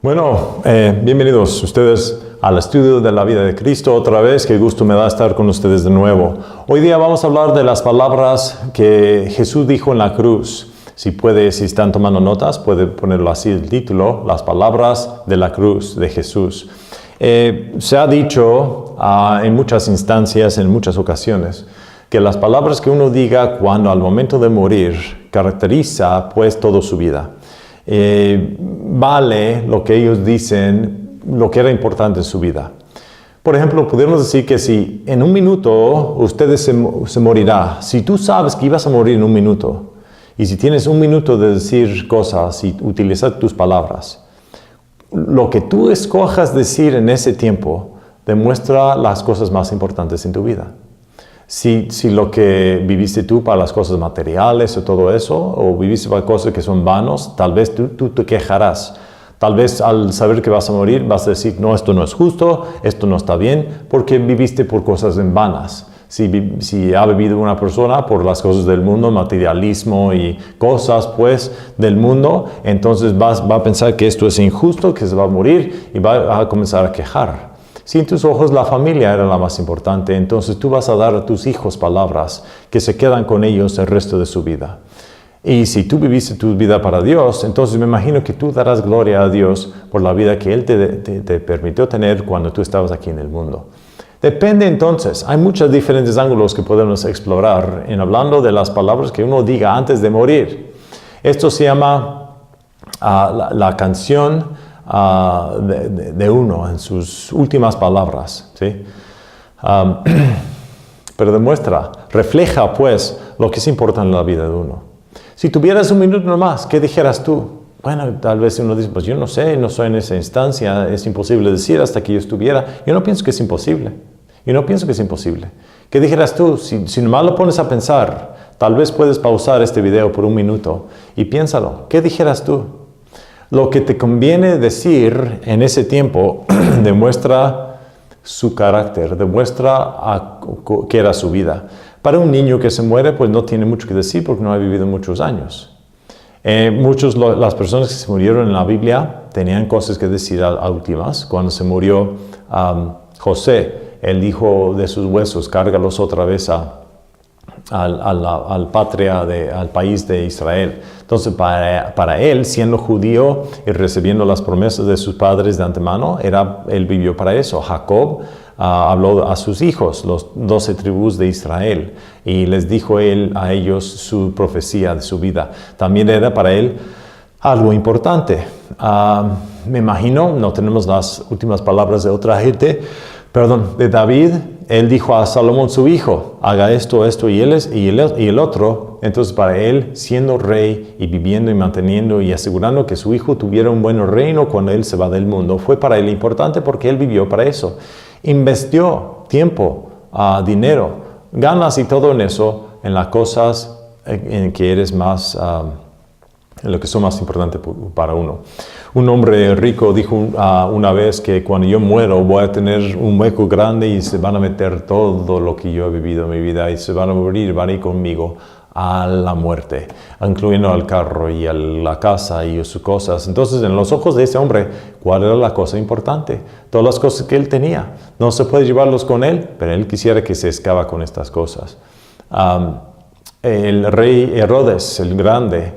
Bueno, bienvenidos ustedes al estudio de la vida de Cristo otra vez. Qué gusto me da estar con ustedes de nuevo. Hoy día vamos a hablar de las palabras que Jesús dijo en la cruz. Si están tomando notas, puede ponerlo así el título, las palabras de la cruz de Jesús. Se ha dicho en muchas instancias, en muchas ocasiones, que las palabras que uno diga cuando al momento de morir caracteriza pues toda su vida. Vale lo que ellos dicen, lo que era importante en su vida. Por ejemplo, podemos decir que si en un minuto ustedes se morirá, si tú sabes que ibas a morir en un minuto, y si tienes un minuto de decir cosas y utilizar tus palabras, lo que tú escojas decir en ese tiempo demuestra las cosas más importantes en tu vida. Si lo que viviste tú para las cosas materiales o todo eso, o viviste para cosas que son vanos, tal vez tú te quejarás. Tal vez al saber que vas a morir vas a decir, no, esto no es justo, esto no está bien, porque viviste por cosas en vanas. Si ha vivido una persona por las cosas del mundo, materialismo y cosas pues del mundo, entonces va a pensar que esto es injusto, que se va a morir y va a comenzar a quejar. Si en tus ojos la familia era la más importante, entonces tú vas a dar a tus hijos palabras que se quedan con ellos el resto de su vida. Y si tú viviste tu vida para Dios, entonces me imagino que tú darás gloria a Dios por la vida que Él te permitió tener cuando tú estabas aquí en el mundo. Depende entonces, hay muchos diferentes ángulos que podemos explorar en hablando de las palabras que uno diga antes de morir. Esto se llama la canción de uno en sus últimas palabras, ¿sí? Pero refleja pues lo que es importante en la vida de uno. Si tuvieras un minuto nomás, ¿qué dijeras tú? Bueno, tal vez uno dice, pues yo no sé, no soy en esa instancia, es imposible decir hasta que yo estuviera. Yo no pienso que es imposible. ¿Qué dijeras tú? Si nomás lo pones a pensar, tal vez puedes pausar este video por un minuto y piénsalo. ¿Qué dijeras tú? Lo que te conviene decir en ese tiempo demuestra su carácter, demuestra qué era su vida. Para un niño que se muere, pues no tiene mucho que decir porque no ha vivido muchos años. Las personas que se murieron en la Biblia tenían cosas que decir a últimas. Cuando se murió José, él dijo de sus huesos, cárgalos otra vez al país de Israel. Entonces, para él, siendo judío y recibiendo las promesas de sus padres de antemano, él vivió para eso. Jacob habló a sus hijos, los 12 tribus de Israel, y les dijo a ellos su profecía de su vida. También era para él algo importante. Me imagino, no tenemos las últimas palabras de otra gente, de David. Él dijo a Salomón, su hijo, haga esto y el otro. Entonces, para él, siendo rey y viviendo y manteniendo y asegurando que su hijo tuviera un buen reino cuando él se va del mundo, fue para él importante porque él vivió para eso. Investió tiempo, dinero, ganas y todo en eso, en las cosas en que eres más, en lo que son más importantes para uno. Un hombre rico dijo una vez que cuando yo muero voy a tener un hueco grande y se van a meter todo lo que yo he vivido en mi vida y se van a morir, van a ir conmigo a la muerte, incluyendo al carro y a la casa y sus cosas. Entonces, en los ojos de ese hombre, ¿cuál era la cosa importante? Todas las cosas que él tenía. No se puede llevarlos con él, pero él quisiera que se escapa con estas cosas. El rey Herodes, el grande,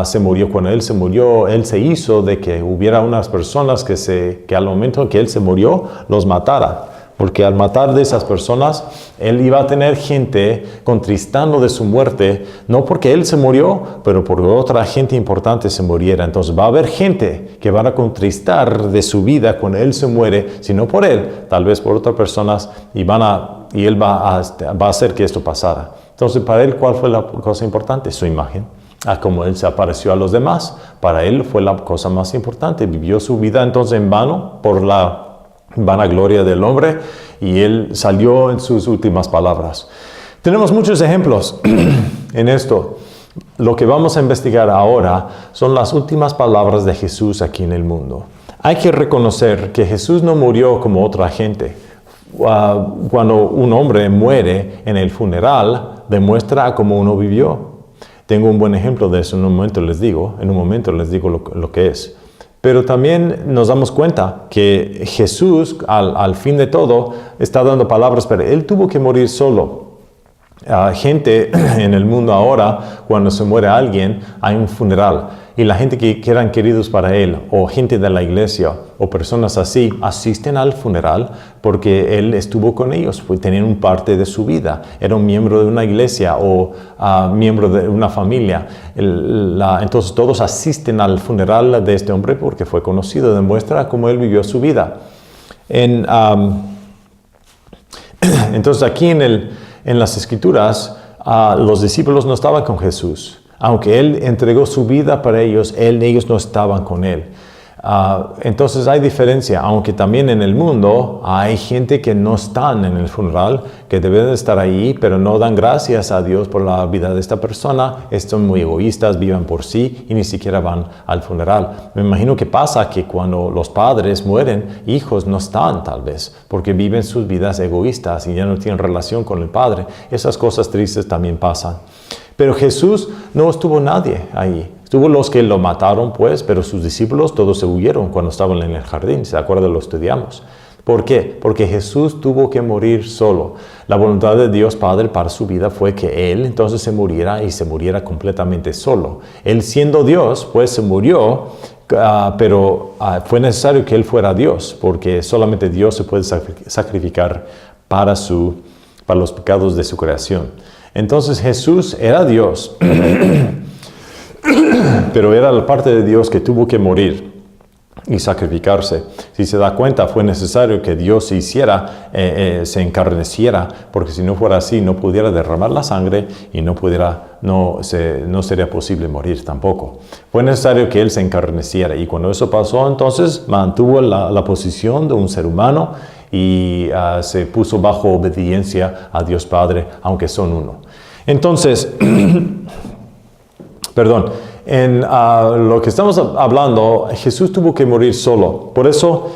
se murió. Cuando él se murió, él se hizo de que hubiera unas personas que al momento en que él se murió, los matara. Porque al matar de esas personas, él iba a tener gente contristando de su muerte, no porque él se murió, pero porque otra gente importante se muriera. Entonces va a haber gente que van a contristar de su vida cuando él se muere, si no por él, tal vez por otras personas, y él va a hacer que esto pasara. Entonces, para él, ¿cuál fue la cosa importante? Su imagen. Como él se apareció a los demás, para él fue la cosa más importante. Vivió su vida entonces en vano por la vanagloria del hombre y él salió en sus últimas palabras. Tenemos muchos ejemplos en esto. Lo que vamos a investigar ahora son las últimas palabras de Jesús aquí en el mundo. Hay que reconocer que Jesús no murió como otra gente. Cuando un hombre muere en el funeral, demuestra cómo uno vivió. Tengo un buen ejemplo de eso, en un momento les digo lo que es. Pero también nos damos cuenta que Jesús, al fin de todo, está dando palabras, pero Él tuvo que morir solo. Gente en el mundo ahora, cuando se muere alguien, hay un funeral. Y la gente que eran queridos para Él, o gente de la iglesia, o personas así, asisten al funeral porque Él estuvo con ellos, tenían un parte de su vida. Era un miembro de una iglesia o miembro de una familia. Entonces todos asisten al funeral de este hombre porque fue conocido, demuestra cómo Él vivió su vida. Entonces aquí en las Escrituras, los discípulos no estaban con Jesús. Aunque Él entregó su vida para ellos, ellos no estaban con Él. Entonces hay diferencia, aunque también en el mundo hay gente que no están en el funeral, que deben estar ahí, pero no dan gracias a Dios por la vida de esta persona. Son muy egoístas, viven por sí y ni siquiera van al funeral. Me imagino que pasa que cuando los padres mueren, hijos no están tal vez, porque viven sus vidas egoístas y ya no tienen relación con el Padre. Esas cosas tristes también pasan. Pero Jesús no estuvo nadie ahí. Estuvo los que lo mataron, pues, pero sus discípulos todos se huyeron cuando estaban en el jardín. ¿Se acuerdan? Lo estudiamos. ¿Por qué? Porque Jesús tuvo que morir solo. La voluntad de Dios Padre para su vida fue que Él entonces se muriera y se muriera completamente solo. Él siendo Dios, pues se murió, pero fue necesario que Él fuera Dios, porque solamente Dios se puede sacrificar para los pecados de su creación. Entonces Jesús era Dios, pero era la parte de Dios que tuvo que morir y sacrificarse. Si se da cuenta, fue necesario que Dios se encarneciera, porque si no fuera así, no pudiera derramar la sangre y no sería posible morir tampoco. Fue necesario que Él se encarneciera, y cuando eso pasó, entonces mantuvo la posición de un ser humano y se puso bajo obediencia a Dios Padre, aunque son uno. Entonces, en lo que estamos hablando, Jesús tuvo que morir solo. Por eso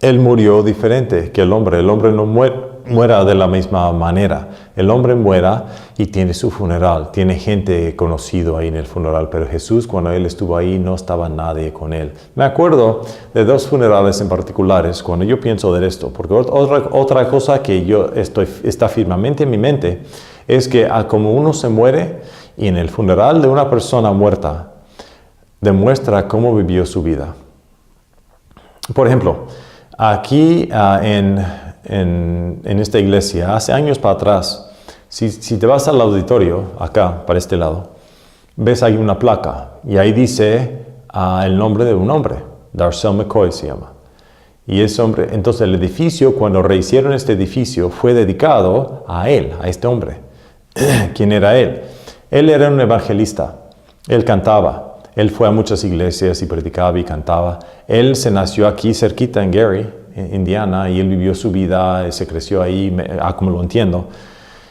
Él murió diferente que el hombre. El hombre no muera de la misma manera. El hombre muera y tiene su funeral. Tiene gente conocida ahí en el funeral. Pero Jesús, cuando Él estuvo ahí, no estaba nadie con Él. Me acuerdo de dos funerales en particulares cuando yo pienso de esto. Porque otra cosa que está firmemente en mi mente es que como uno se muere y en el funeral de una persona muerta demuestra cómo vivió su vida. Por ejemplo, aquí en esta iglesia, hace años para atrás, si te vas al auditorio, acá, para este lado, ves ahí una placa y ahí dice el nombre de un hombre, Darcel McCoy se llama. Y ese hombre, entonces el edificio, cuando rehicieron este edificio, fue dedicado a él, a este hombre. ¿Quién era él? Él era un evangelista. Él cantaba. Él fue a muchas iglesias y predicaba y cantaba. Él se nació aquí cerquita en Gary, Indiana, y él vivió su vida, se creció ahí, como lo entiendo.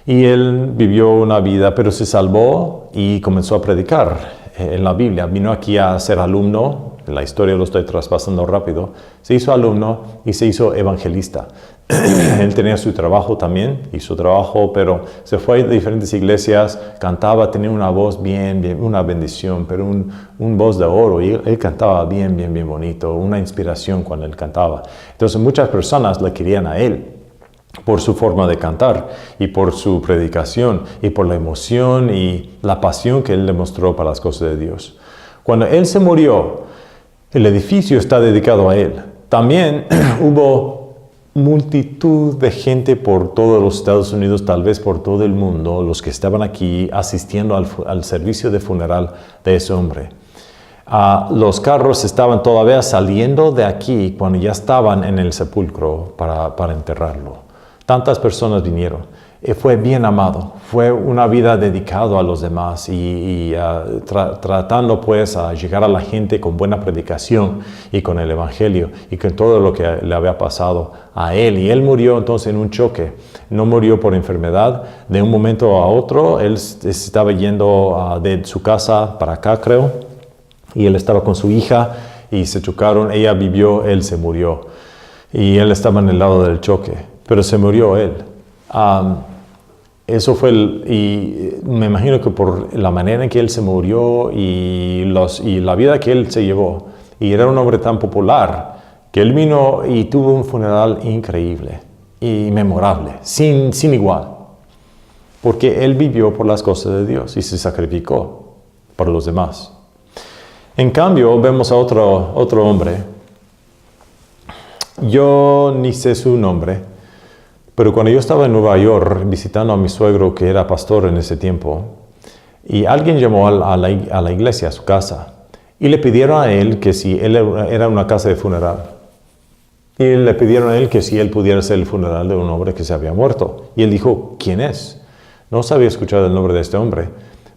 Y él vivió una vida, pero se salvó y comenzó a predicar en la Biblia. Vino aquí a ser alumno. La historia lo estoy traspasando rápido. Se hizo alumno y se hizo evangelista. Él tenía su trabajo también, hizo trabajo, pero se fue a diferentes iglesias, cantaba, tenía una voz bien, una bendición, pero un voz de oro, y él cantaba bien bonito, una inspiración cuando él cantaba. Entonces muchas personas le querían a él por su forma de cantar y por su predicación y por la emoción y la pasión que él demostró para las cosas de Dios. Cuando él se murió, el edificio está dedicado a él. También hubo multitud de gente por todos los Estados Unidos, tal vez por todo el mundo, los que estaban aquí asistiendo al servicio de funeral de ese hombre. Los carros estaban todavía saliendo de aquí cuando ya estaban en el sepulcro para enterrarlo. Tantas personas vinieron. Fue bien amado, fue una vida dedicada a los demás y tratando pues a llegar a la gente con buena predicación y con el evangelio y con todo lo que le había pasado a él. Y él murió entonces en un choque, no murió por enfermedad. De un momento a otro, él estaba yendo de su casa para acá, creo, y él estaba con su hija y se chocaron. Ella vivió, él se murió y él estaba en el lado del choque, pero se murió él. Eso fue, y me imagino que por la manera en que él se murió y la vida que él se llevó, Y era un hombre tan popular que él vino y tuvo un funeral increíble y memorable, sin igual. Porque él vivió por las cosas de Dios y se sacrificó por los demás. En cambio, vemos a otro hombre. Yo ni sé su nombre, pero cuando yo estaba en Nueva York visitando a mi suegro que era pastor en ese tiempo, y alguien llamó a la iglesia, a su casa, y le pidieron a él que si él era una casa de funeral, y le pidieron a él que si él pudiera hacer el funeral de un hombre que se había muerto. Y él dijo, ¿quién es? No sabía escuchar el nombre de este hombre,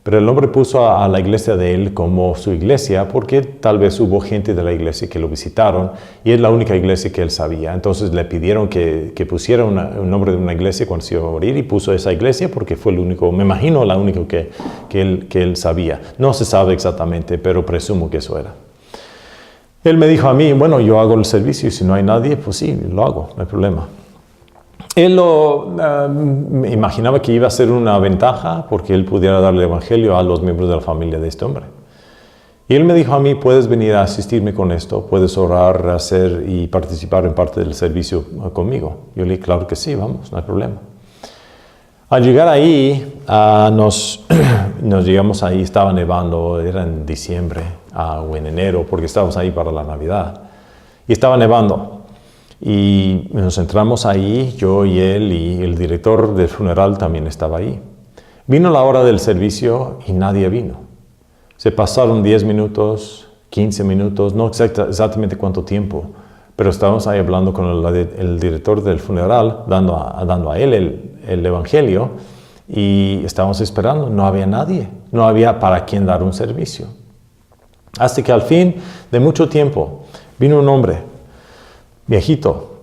pero el hombre puso a la iglesia de él como su iglesia porque tal vez hubo gente de la iglesia que lo visitaron y es la única iglesia que él sabía. Entonces le pidieron que pusiera un nombre de una iglesia cuando se iba a morir y puso esa iglesia porque fue el único, me imagino, la única que él sabía. No se sabe exactamente, pero presumo que eso era. Él me dijo a mí, bueno, yo hago el servicio y si no hay nadie, pues sí, lo hago, no hay problema. Él me imaginaba que iba a ser una ventaja porque él pudiera darle el evangelio a los miembros de la familia de este hombre. Y él me dijo a mí, puedes venir a asistirme con esto, puedes orar, hacer y participar en parte del servicio conmigo. Yo le dije, claro que sí, vamos, no hay problema. Al llegar ahí, nos llegamos ahí, estaba nevando, era en diciembre o en enero, porque estábamos ahí para la Navidad. Y estaba nevando. Y nos entramos ahí, yo y él, y el director del funeral también estaba ahí. Vino la hora del servicio y nadie vino. Se pasaron 10 minutos, 15 minutos, no exactamente cuánto tiempo, pero estábamos ahí hablando con el director del funeral, dando a él el evangelio, y estábamos esperando, no había nadie, no había para quién dar un servicio. Hasta que al fin de mucho tiempo vino un hombre, viejito,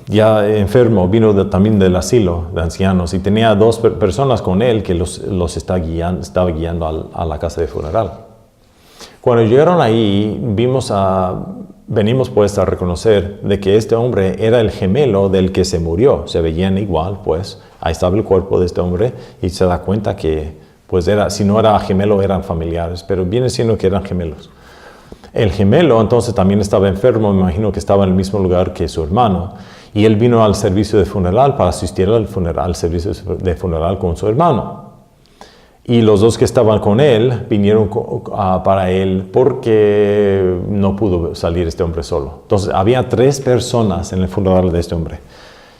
ya enfermo, vino también del asilo de ancianos y tenía 2 personas con él que los estaba guiando a la casa de funeral. Cuando llegaron ahí, venimos pues a reconocer de que este hombre era el gemelo del que se murió. Se veían igual, pues, ahí estaba el cuerpo de este hombre y se da cuenta que, pues, si no era gemelo, eran familiares, pero viene siendo que eran gemelos. El gemelo entonces también estaba enfermo, me imagino que estaba en el mismo lugar que su hermano, y él vino al servicio de funeral para asistir al servicio de funeral con su hermano. Y los 2 que estaban con él vinieron para él porque no pudo salir este hombre solo. Entonces había 3 personas en el funeral de este hombre.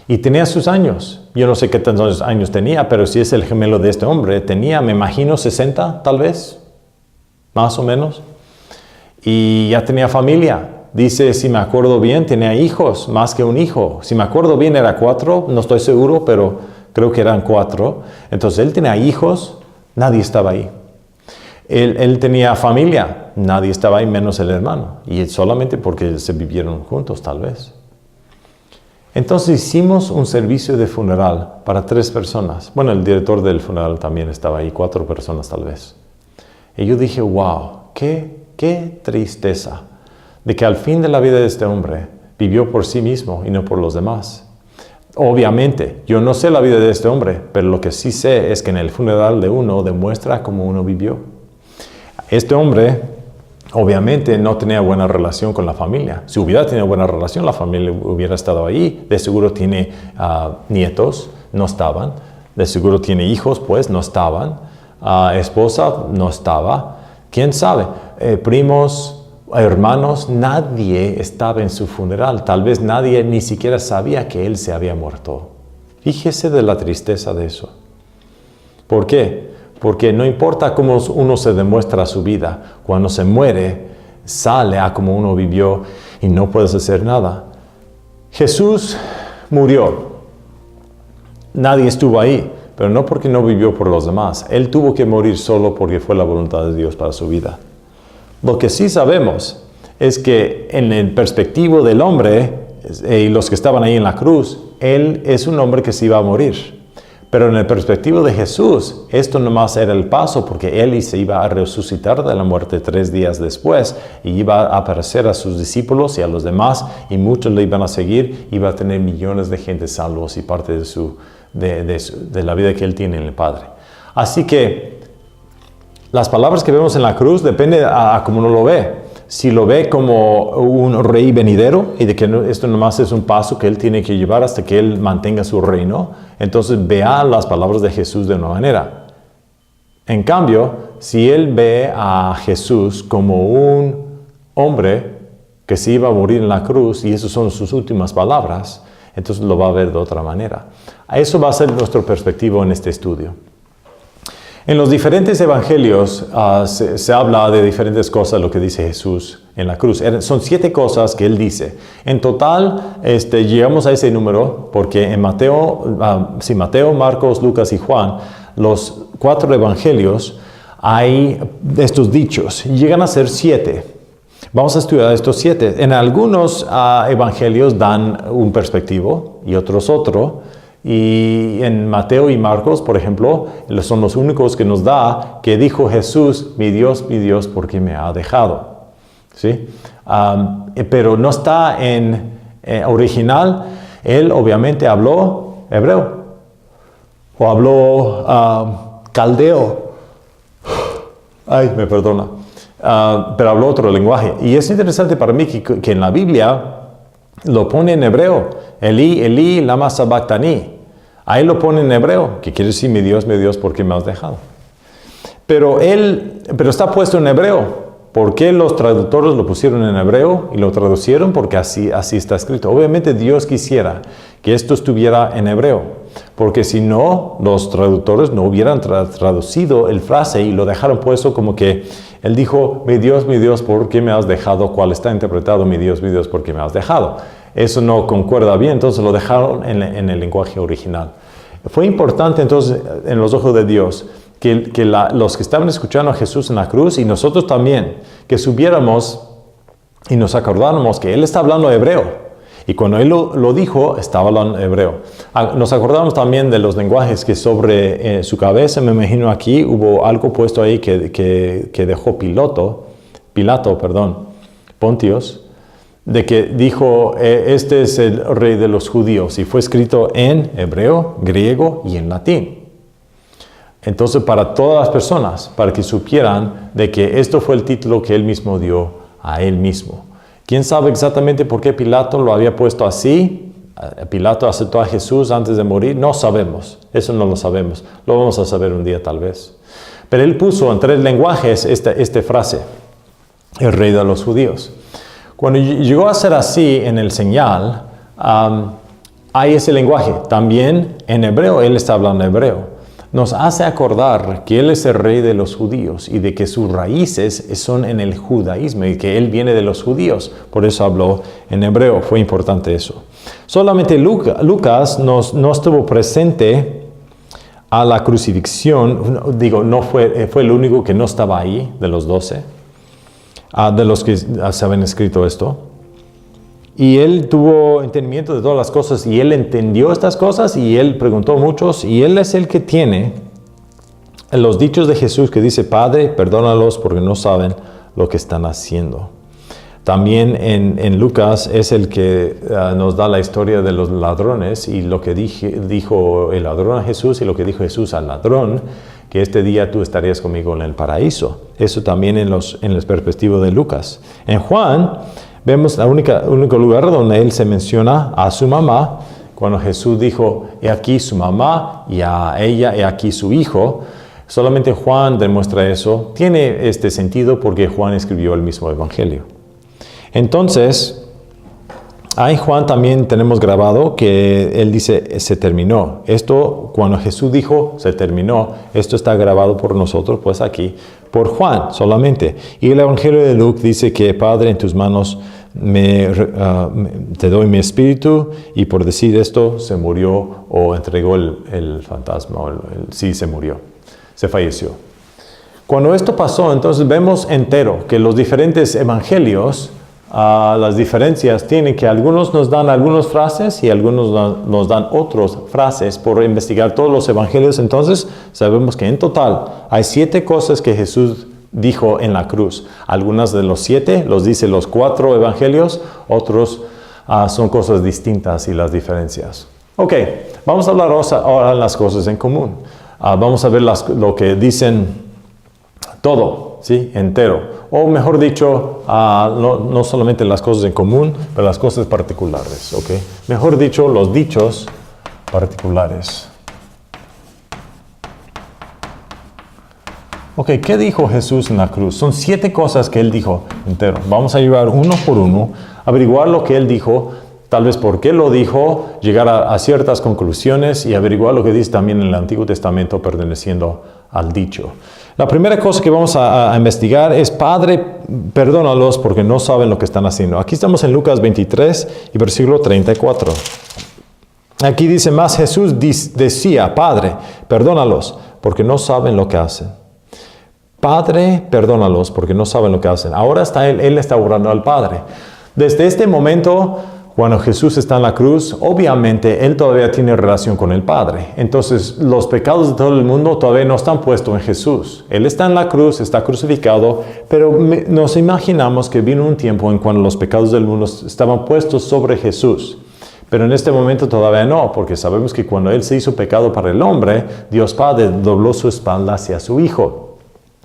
Y tenía sus años. Yo no sé qué tantos años tenía, pero si es el gemelo de este hombre, tenía, me imagino, 60 tal vez, más o menos. Y ya tenía familia. Dice, si me acuerdo bien, tenía hijos, más que un hijo. Si me acuerdo bien, era 4, no estoy seguro, pero creo que eran 4. Entonces, él tenía hijos, nadie estaba ahí. Él tenía familia, nadie estaba ahí, menos el hermano. Y solamente porque se vivieron juntos, tal vez. Entonces, hicimos un servicio de funeral para 3 personas. Bueno, el director del funeral también estaba ahí, 4 personas tal vez. Y yo dije, wow, qué tristeza de que al fin de la vida de este hombre vivió por sí mismo y no por los demás. Obviamente, yo no sé la vida de este hombre, pero lo que sí sé es que en el funeral de uno demuestra cómo uno vivió. Este hombre, obviamente, no tenía buena relación con la familia. Si hubiera tenido buena relación, la familia hubiera estado ahí. De seguro tiene nietos, no estaban. De seguro tiene hijos, pues no estaban. Esposa, no estaba. ¿Quién sabe? Primos, hermanos, nadie estaba en su funeral. Tal vez nadie ni siquiera sabía que él se había muerto. Fíjese de la tristeza de eso. ¿Por qué? Porque no importa cómo uno se demuestra su vida, cuando se muere, sale a cómo uno vivió y no puedes hacer nada. Jesús murió. Nadie estuvo ahí, pero no porque no vivió por los demás. Él tuvo que morir solo porque fue la voluntad de Dios para su vida. Lo que sí sabemos es que en el perspectivo del hombre y los que estaban ahí en la cruz, él es un hombre que se iba a morir. Pero en el perspectivo de Jesús, esto nomás era el paso porque él se iba a resucitar de la muerte 3 días después y iba a aparecer a sus discípulos y a los demás y muchos le iban a seguir, iba a tener millones de gente salvos y parte de la vida que él tiene en el Padre. Así que las palabras que vemos en la cruz depende a cómo uno lo ve. si lo ve como un rey venidero y de que esto nomás es un paso que él tiene que llevar hasta que él mantenga su reino, entonces vea las palabras de Jesús de una manera. En cambio, si él ve a Jesús como un hombre que se iba a morir en la cruz y esas son sus últimas palabras, entonces lo va a ver de otra manera. Eso va a ser nuestra perspectiva en este estudio. En los diferentes evangelios se habla de diferentes cosas, lo que dice Jesús en la cruz. Son 7 cosas que él dice. En total, llegamos a ese número porque en Mateo, Marcos, Lucas y Juan, los 4 evangelios, hay estos dichos. Llegan a ser 7. Vamos a estudiar estos 7. En algunos evangelios dan un perspectivo y otros otro. Y en Mateo y Marcos, por ejemplo, son los únicos que nos da que dijo Jesús, mi Dios, ¿por qué me ha dejado? ¿Sí? Pero no está en original. Él obviamente habló hebreo o habló caldeo. Ay, me perdona. Pero habló otro lenguaje. Y es interesante para mí que en la Biblia lo pone en hebreo. Eli, Eli, lama sabactani. Ahí lo pone en hebreo, que quiere decir, mi Dios, ¿por qué me has dejado? Pero está puesto en hebreo. ¿Por qué los traductores lo pusieron en hebreo y lo traducieron? Porque así está escrito. Obviamente Dios quisiera que esto estuviera en hebreo, porque si no, los traductores no hubieran traducido el frase y lo dejaron puesto como que él dijo, mi Dios, ¿por qué me has dejado? ¿Cuál está interpretado? Mi Dios, ¿por qué me has dejado? Eso no concuerda bien, entonces lo dejaron en el lenguaje original. Fue importante entonces en los ojos de Dios que los que estaban escuchando a Jesús en la cruz y nosotros también, que subiéramos y nos acordáramos que Él está hablando hebreo. Y cuando Él lo dijo, estaba hablando hebreo. Nos acordamos también de los lenguajes que sobre su cabeza, me imagino aquí, hubo algo puesto ahí que dejó Pilato, Pontios, de que dijo, este es el rey de los judíos, y fue escrito en hebreo, griego y en latín. Entonces, para todas las personas, para que supieran de que esto fue el título que él mismo dio a él mismo. ¿Quién sabe exactamente por qué Pilato lo había puesto así? ¿Pilato aceptó a Jesús antes de morir? No sabemos, eso no lo sabemos. Lo vamos a saber un día tal vez. Pero él puso en 3 lenguajes esta frase, el rey de los judíos. Cuando llegó a ser así en el señal, hay ese lenguaje. También en hebreo, él está hablando hebreo. Nos hace acordar que él es el rey de los judíos y de que sus raíces son en el judaísmo y que él viene de los judíos. Por eso habló en hebreo. Fue importante eso. Solamente Lucas no estuvo presente a la crucifixión. No fue el único que no estaba ahí de los 12. De los que se habían escrito esto. Y él tuvo entendimiento de todas las cosas y él entendió estas cosas y él preguntó a muchos y él es el que tiene los dichos de Jesús que dice, Padre, perdónalos porque no saben lo que están haciendo. También en Lucas es el que nos da la historia de los ladrones y lo que dijo el ladrón a Jesús y lo que dijo Jesús al ladrón, que este día tú estarías conmigo en el paraíso. Eso también en la perspectiva de Lucas. En Juan vemos el único lugar donde él se menciona a su mamá, cuando Jesús dijo, he aquí su mamá, y a ella, he aquí su hijo. Solamente Juan demuestra eso. Tiene este sentido porque Juan escribió el mismo evangelio. Entonces, ahí Juan también tenemos grabado que él dice, se terminó. Esto, cuando Jesús dijo, se terminó, esto está grabado por nosotros, pues aquí, por Juan solamente. Y el evangelio de Lucas dice que, Padre, en tus manos te doy mi espíritu, y por decir esto, se murió o entregó el fantasma, sí se murió, se falleció. Cuando esto pasó, entonces vemos entero que los diferentes evangelios, las diferencias tienen que algunos nos dan algunas frases y algunos nos dan otras frases por investigar todos los evangelios. Entonces sabemos que en total hay 7 cosas que Jesús dijo en la cruz. Algunas de los 7 los dice los 4 evangelios, otros son cosas distintas y las diferencias. Ok, vamos a hablar ahora de las cosas en común. Vamos a ver lo que dicen todo, ¿sí? Entero. o mejor dicho, no solamente las cosas en común, pero las cosas particulares, ¿ok? Mejor dicho, los dichos particulares. Ok, ¿qué dijo Jesús en la cruz? Son 7 cosas que Él dijo entero. Vamos a llevar uno por uno, averiguar lo que Él dijo, tal vez por qué lo dijo, llegar a ciertas conclusiones y averiguar lo que dice también en el Antiguo Testamento perteneciendo al dicho. La primera cosa que vamos a investigar es: Padre, perdónalos porque no saben lo que están haciendo. Aquí estamos en Lucas 23 y versículo 34. Aquí dice: más Jesús decía: Padre, perdónalos porque no saben lo que hacen. Padre, perdónalos porque no saben lo que hacen. Ahora Él está orando al Padre. Desde este momento, cuando Jesús está en la cruz, obviamente Él todavía tiene relación con el Padre. Entonces, los pecados de todo el mundo todavía no están puestos en Jesús. Él está en la cruz, está crucificado, pero nos imaginamos que vino un tiempo en cuando los pecados del mundo estaban puestos sobre Jesús. Pero en este momento todavía no, porque sabemos que cuando Él se hizo pecado para el hombre, Dios Padre dobló su espalda hacia su Hijo.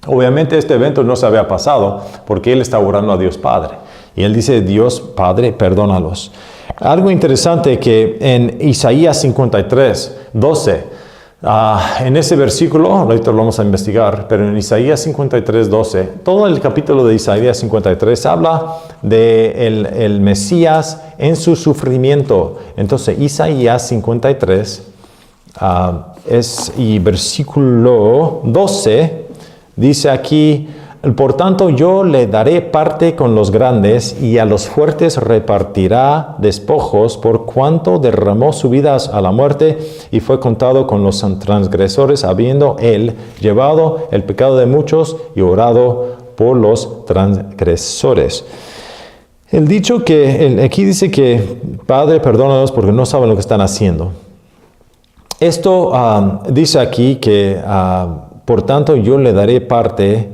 Obviamente este evento no se había pasado porque Él está orando a Dios Padre. Y Él dice: Dios Padre, perdónalos. Algo interesante que en Isaías 53, 12, en ese versículo, ahorita lo vamos a investigar, pero en Isaías 53, 12, todo el capítulo de Isaías 53 habla de el Mesías en su sufrimiento. Entonces Isaías 53 y versículo 12 dice aquí: por tanto yo le daré parte con los grandes y a los fuertes repartirá despojos, por cuanto derramó su vida a la muerte y fue contado con los transgresores, habiendo él llevado el pecado de muchos y orado por los transgresores. El dicho aquí dice que Padre, perdónalos porque no saben lo que están haciendo. Esto dice aquí que por tanto yo le daré parte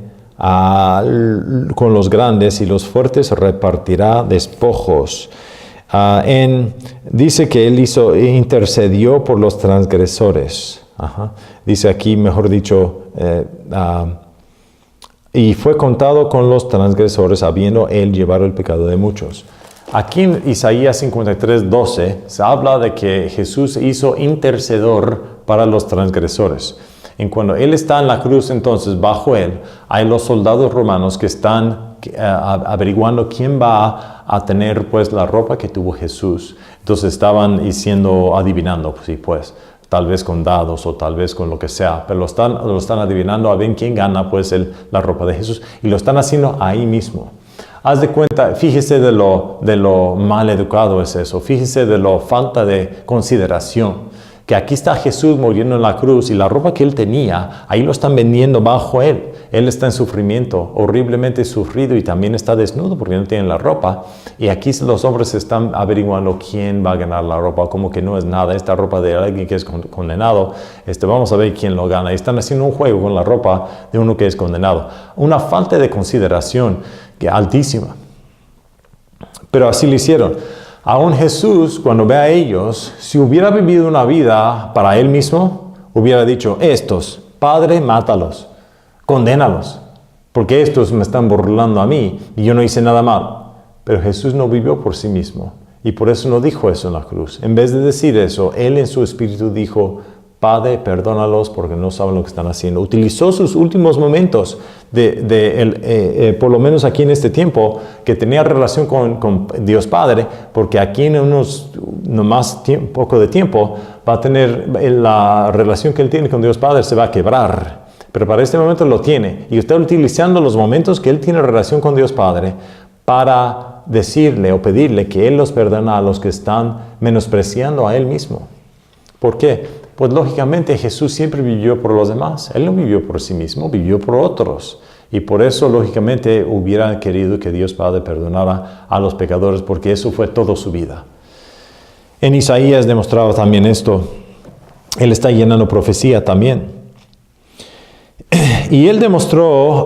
con los grandes y los fuertes repartirá despojos. Dice que Él intercedió por los transgresores. Dice aquí, mejor dicho, y fue contado con los transgresores, habiendo Él llevado el pecado de muchos. Aquí en Isaías 53, 12 se habla de que Jesús hizo intercedor para los transgresores. En cuando Él está en la cruz, entonces bajo Él hay los soldados romanos que están averiguando quién va a tener pues la ropa que tuvo Jesús. Entonces estaban adivinando, pues tal vez con dados o tal vez con lo que sea, pero lo están adivinando a ver quién gana pues la ropa de Jesús, y lo están haciendo ahí mismo. Haz de cuenta, fíjese de lo mal educado es eso, fíjese de lo falta de consideración. Que aquí está Jesús muriendo en la cruz y la ropa que Él tenía, ahí lo están vendiendo bajo Él. Él está en sufrimiento, horriblemente sufrido, y también está desnudo porque no tiene la ropa. Y aquí los hombres están averiguando quién va a ganar la ropa, como que no es nada, esta ropa de alguien que es condenado, vamos a ver quién lo gana. Y están haciendo un juego con la ropa de uno que es condenado. Una falta de consideración altísima. Pero así lo hicieron. Aún Jesús, cuando ve a ellos, si hubiera vivido una vida para Él mismo, hubiera dicho: estos, Padre, mátalos, condénalos, porque estos me están burlando a mí y yo no hice nada mal. Pero Jesús no vivió por sí mismo y por eso no dijo eso en la cruz. En vez de decir eso, Él en su espíritu dijo: Padre, perdónalos porque no saben lo que están haciendo. Utilizó sus últimos momentos, por lo menos aquí en este tiempo, que tenía relación con Dios Padre, porque aquí en poco de tiempo va a tener la relación que Él tiene con Dios Padre, se va a quebrar. Pero para este momento lo tiene. Y está utilizando los momentos que Él tiene relación con Dios Padre para decirle o pedirle que Él los perdona a los que están menospreciando a Él mismo. ¿Por qué? Pues lógicamente Jesús siempre vivió por los demás. Él no vivió por sí mismo, vivió por otros. Y por eso lógicamente hubiera querido que Dios Padre perdonara a los pecadores, porque eso fue toda su vida. En Isaías demostraba también esto. Él está llenando profecía también. Y Él demostró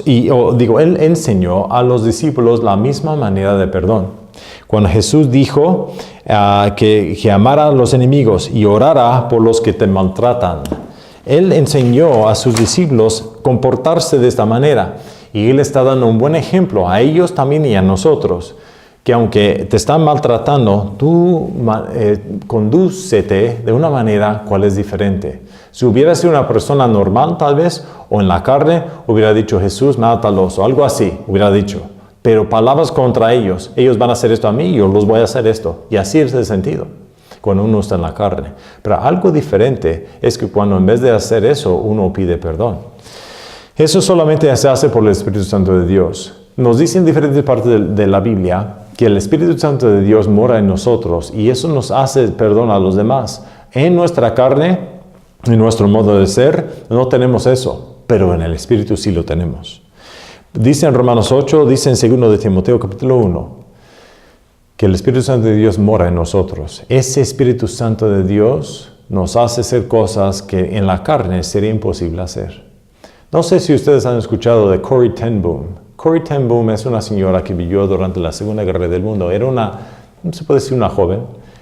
Él enseñó a los discípulos la misma manera de perdón. Cuando Jesús dijo que amara a los enemigos y orara por los que te maltratan, Él enseñó a sus discípulos comportarse de esta manera. Y Él está dando un buen ejemplo a ellos también y a nosotros, que aunque te están maltratando, tú condúcete de una manera cual es diferente. Si hubiera sido una persona normal tal vez, o en la carne, hubiera dicho Jesús, mátalos, o algo así, hubiera dicho. Pero palabras contra ellos van a hacer esto a mí, yo los voy a hacer esto. Y así es el sentido, cuando uno está en la carne. Pero algo diferente es que cuando en vez de hacer eso, uno pide perdón. Eso solamente se hace por el Espíritu Santo de Dios. Nos dicen en diferentes partes de la Biblia que el Espíritu Santo de Dios mora en nosotros y eso nos hace perdón a los demás. En nuestra carne, en nuestro modo de ser, no tenemos eso, pero en el Espíritu sí lo tenemos. Dice en Romanos 8, dice en 2 de Timoteo capítulo 1, que el Espíritu Santo de Dios mora en nosotros. Ese Espíritu Santo de Dios nos hace hacer cosas que en la carne sería imposible hacer. No sé si ustedes han escuchado de Corrie ten Boom. Corrie ten Boom es una señora que vivió durante la Segunda Guerra del Mundo. Era no se puede decir una joven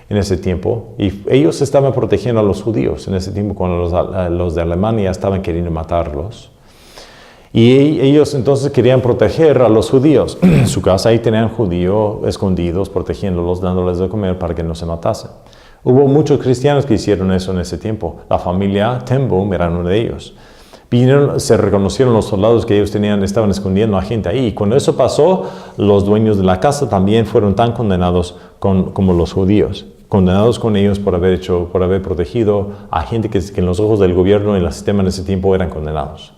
en ese tiempo. Y ellos estaban protegiendo a los judíos en ese tiempo cuando los de Alemania estaban queriendo matarlos. Y ellos entonces querían proteger a los judíos. En su casa ahí tenían judíos escondidos, protegiéndolos, dándoles de comer para que no se matasen. Hubo muchos cristianos que hicieron eso en ese tiempo. La familia ten Boom era uno de ellos. Se reconocieron los soldados que ellos estaban escondiendo a gente ahí. Y cuando eso pasó, los dueños de la casa también fueron tan condenados como los judíos. Condenados con ellos por haber protegido a gente que en los ojos del gobierno y el sistema en ese tiempo eran condenados.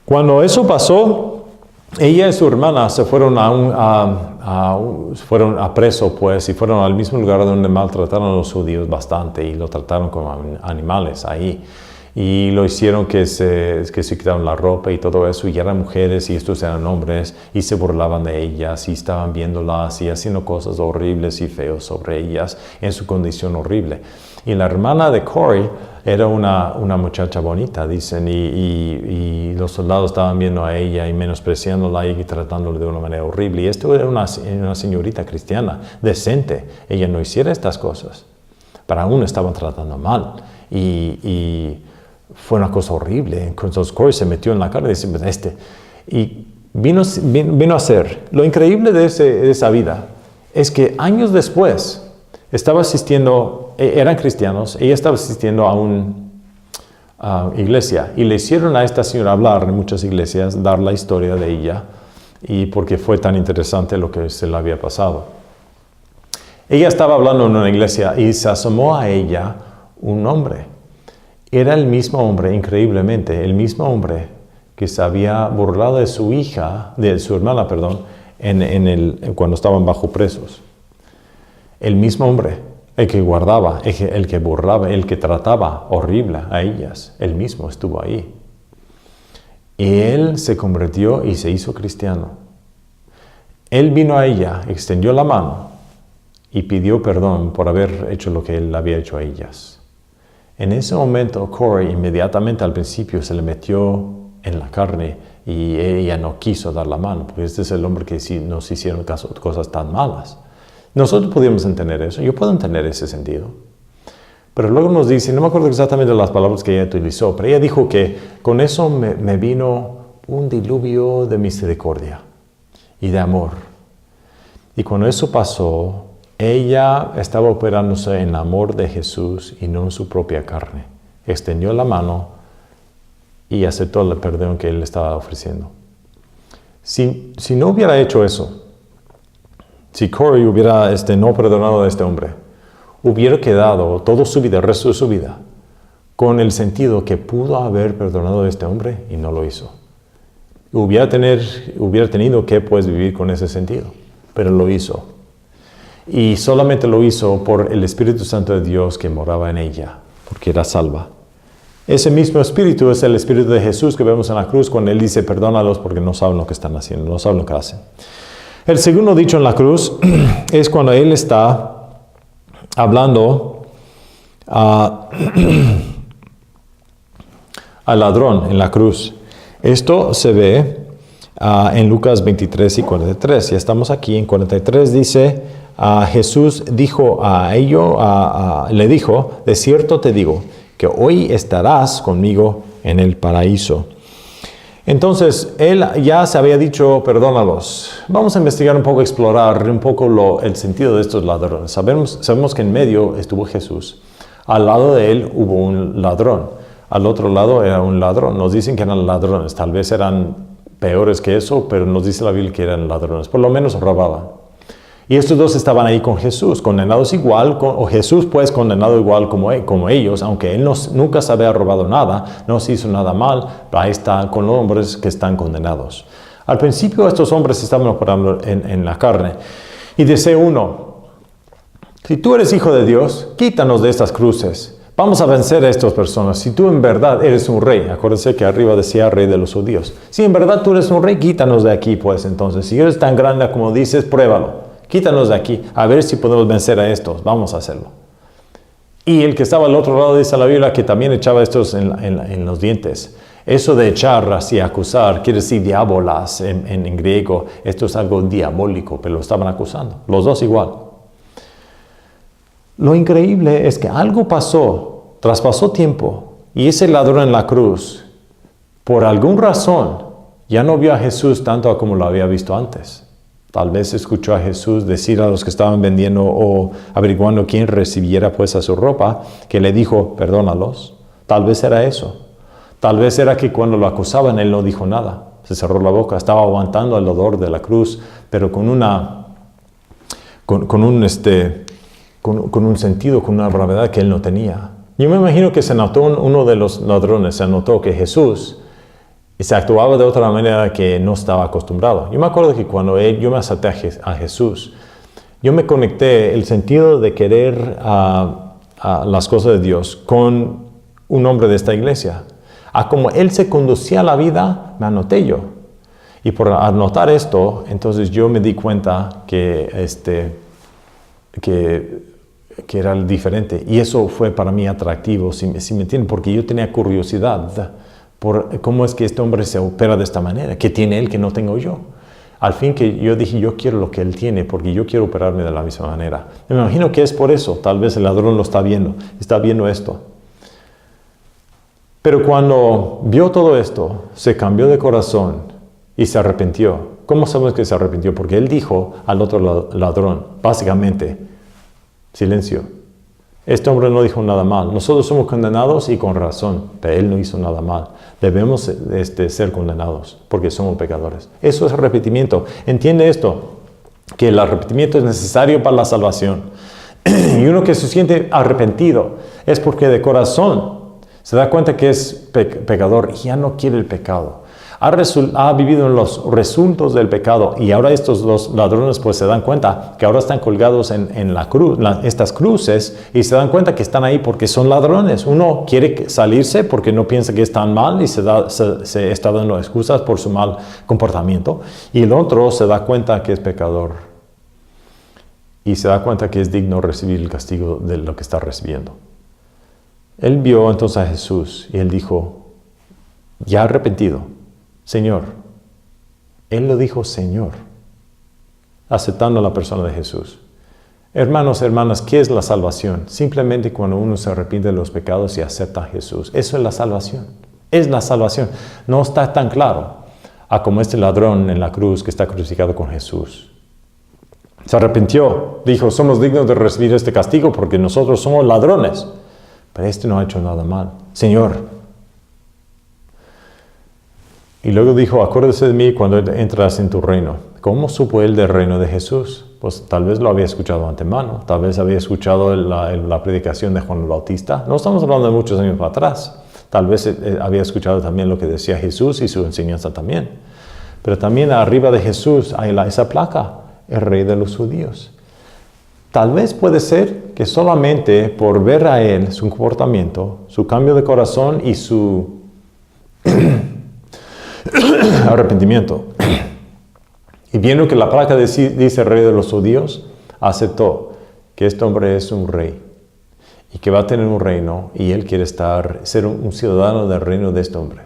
Cuando eso pasó, ella y su hermana se fueron fueron a preso, pues, y fueron al mismo lugar donde maltrataron a los judíos bastante y lo trataron como animales ahí. Y lo hicieron que se quitaron la ropa y todo eso, y eran mujeres y estos eran hombres, y se burlaban de ellas, y estaban viéndolas y haciendo cosas horribles y feos sobre ellas en su condición horrible. Y la hermana de Corrie era una muchacha bonita, dicen, y los soldados estaban viendo a ella y menospreciándola y tratándola de una manera horrible. Y esto era una señorita cristiana, decente. Ella no hiciera estas cosas, pero aún estaban tratando mal. Y fue una cosa horrible. Entonces Corrie se metió en la cara y vino a ser. Lo increíble de esa vida es que años después estaba asistiendo, eran cristianos, ella estaba asistiendo a una iglesia y le hicieron a esta señora hablar en muchas iglesias, dar la historia de ella y porque fue tan interesante lo que se le había pasado. Ella estaba hablando en una iglesia y se asomó a ella un hombre. Era el mismo hombre, increíblemente, el mismo hombre que se había burlado de su hermana, cuando estaban bajo presos. El mismo hombre, el que guardaba, el que burlaba, el que trataba horrible a ellas, él mismo estuvo ahí. Y él se convirtió y se hizo cristiano. Él vino a ella, extendió la mano y pidió perdón por haber hecho lo que él había hecho a ellas. En ese momento, Corrie inmediatamente al principio se le metió en la carne y ella no quiso dar la mano, porque este es el hombre que nos hicieron cosas tan malas. Nosotros podíamos entender eso, yo puedo entender ese sentido. Pero luego nos dice, no me acuerdo exactamente las palabras que ella utilizó, pero ella dijo que con eso me vino un diluvio de misericordia y de amor. Y cuando eso pasó, ella estaba operándose en el amor de Jesús y no en su propia carne. Extendió la mano y aceptó el perdón que él estaba ofreciendo. Si no hubiera hecho eso, si Corrie hubiera no perdonado a este hombre, hubiera quedado toda su vida, el resto de su vida, con el sentido que pudo haber perdonado a este hombre y no lo hizo. Hubiera tenido que vivir con ese sentido, pero lo hizo. Y solamente lo hizo por el Espíritu Santo de Dios que moraba en ella, porque era salva. Ese mismo Espíritu es el Espíritu de Jesús que vemos en la cruz cuando Él dice, perdónalos porque no saben lo que están haciendo, no saben lo que hacen. El segundo dicho en la cruz es cuando Él está hablando al ladrón en la cruz. Esto se ve en Lucas 23 y 43. Ya estamos aquí en 43. Dice, Jesús dijo le dijo, de cierto te digo, que hoy estarás conmigo en el paraíso. Entonces, él ya se había dicho, perdónalos. Vamos a investigar un poco, explorar un poco el sentido de estos ladrones. Sabemos que en medio estuvo Jesús. Al lado de él hubo un ladrón. Al otro lado era un ladrón. Nos dicen que eran ladrones. Tal vez eran peores que eso, pero nos dice la Biblia que eran ladrones. Por lo menos robaban. Y estos dos estaban ahí con Jesús, condenados igual, o Jesús pues condenado igual como ellos, aunque él nunca se había robado nada, no se hizo nada mal, pero ahí está con los hombres que están condenados. Al principio estos hombres estaban operando en la carne. Y dice uno, si tú eres hijo de Dios, quítanos de estas cruces. Vamos a vencer a estas personas. Si tú en verdad eres un rey, acuérdense que arriba decía rey de los judíos. Si en verdad tú eres un rey, quítanos de aquí pues entonces. Si eres tan grande como dices, pruébalo. Quítanos de aquí, a ver si podemos vencer a estos. Vamos a hacerlo. Y el que estaba al otro lado, dice la Biblia, que también echaba estos en los dientes. Eso de echar, así, acusar, quiere decir diabolas en griego. Esto es algo diabólico, pero lo estaban acusando. Los dos igual. Lo increíble es que algo pasó, traspasó tiempo, y ese ladrón en la cruz, por alguna razón, ya no vio a Jesús tanto como lo había visto antes. Tal vez escuchó a Jesús decir a los que estaban vendiendo o averiguando quién recibiera pues a su ropa, que le dijo, perdónalos. Tal vez era eso. Tal vez era que cuando lo acusaban él no dijo nada. Se cerró la boca, estaba aguantando el dolor de la cruz, pero con un sentido, con una gravedad que él no tenía. Yo me imagino que se notó uno de los ladrones, se notó que Jesús se actuaba de otra manera que no estaba acostumbrado. Yo me acuerdo que cuando yo me acerqué a Jesús, yo me conecté el sentido de querer a las cosas de Dios con un hombre de esta iglesia. A como él se conducía a la vida, me anoté yo. Y por anotar esto, entonces yo me di cuenta que era diferente. Y eso fue para mí atractivo, si me entienden, porque yo tenía curiosidad por cómo es que este hombre se opera de esta manera, que tiene él que no tengo yo. Al fin que yo dije, yo quiero lo que él tiene, porque yo quiero operarme de la misma manera. Me imagino que es por eso, tal vez el ladrón lo está viendo esto. Pero cuando vio todo esto, se cambió de corazón y se arrepintió. ¿Cómo sabemos que se arrepintió? Porque él dijo al otro ladrón, básicamente, silencio. Este hombre no dijo nada mal. Nosotros somos condenados y con razón, pero él no hizo nada mal. Debemos ser condenados porque somos pecadores. Eso es arrepentimiento. Entiende esto, que el arrepentimiento es necesario para la salvación. Y uno que se siente arrepentido es porque de corazón se da cuenta que es pecador y ya no quiere el pecado. Ha vivido en los resultados del pecado y ahora estos dos ladrones pues se dan cuenta que ahora están colgados en la cruz, estas cruces, y se dan cuenta que están ahí porque son ladrones. Uno quiere salirse porque no piensa que es tan mal y se está dando excusas por su mal comportamiento, y el otro se da cuenta que es pecador y se da cuenta que es digno de recibir el castigo de lo que está recibiendo. Él vio entonces a Jesús y él dijo, ya arrepentido, Señor. Él lo dijo Señor, aceptando a la persona de Jesús. Hermanos, hermanas, ¿qué es la salvación? Simplemente cuando uno se arrepiente de los pecados y acepta a Jesús. Eso es la salvación. Es la salvación. No está tan claro como este ladrón en la cruz que está crucificado con Jesús. Se arrepintió, dijo, somos dignos de recibir este castigo porque nosotros somos ladrones. Pero este no ha hecho nada mal. Señor. Y luego dijo, acuérdese de mí cuando entras en tu reino. ¿Cómo supo él del reino de Jesús? Pues tal vez lo había escuchado antemano. Tal vez había escuchado la predicación de Juan el Bautista. No estamos hablando de muchos años para atrás. Tal vez había escuchado también lo que decía Jesús y su enseñanza también. Pero también arriba de Jesús hay esa placa, el rey de los judíos. Tal vez puede ser que solamente por ver a él, su comportamiento, su cambio de corazón y su arrepentimiento, y viendo que la placa dice rey de los judíos, aceptó que este hombre es un rey y que va a tener un reino y él quiere ser un ciudadano del reino de este hombre.